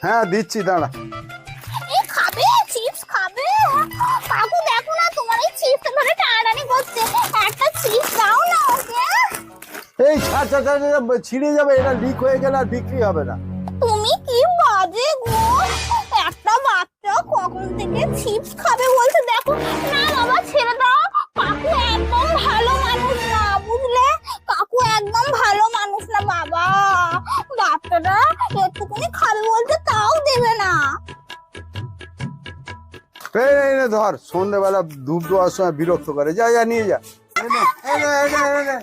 হ্যাঁ দিচ্ছি, দাঁড়া। খাবে চিপস খাবে? কাকু দেখো না তোমার এই চিপস ধরে টানাটানি করছে, একটা চিপস দাও না ওকে। এই ছাড় ছাড় ছাড়, ছিঁড়ে যাবে, এটা লিক হয়ে গেলে আর বিক্রি হবে না। তুমি কি বাজে গো, একটা বাচ্চা কখন থেকে চিপস খাবে বলছে। দেখো না বাবা ছেড়ে দাও, কাকু একদম ভালো মানুষ না বুঝলে, কাকু একদম ভালো মানুষ না বাবা, বাচ্চাটা একটুকুনি খাবে বলছে তাও দেবে না। এই নে ধর, সন্ধ্যেবেলা ধূপ দেওয়ার সময় বিরক্ত করে, যা যা নিয়ে যা। এই নে, এই নে, এই নে, এই নে।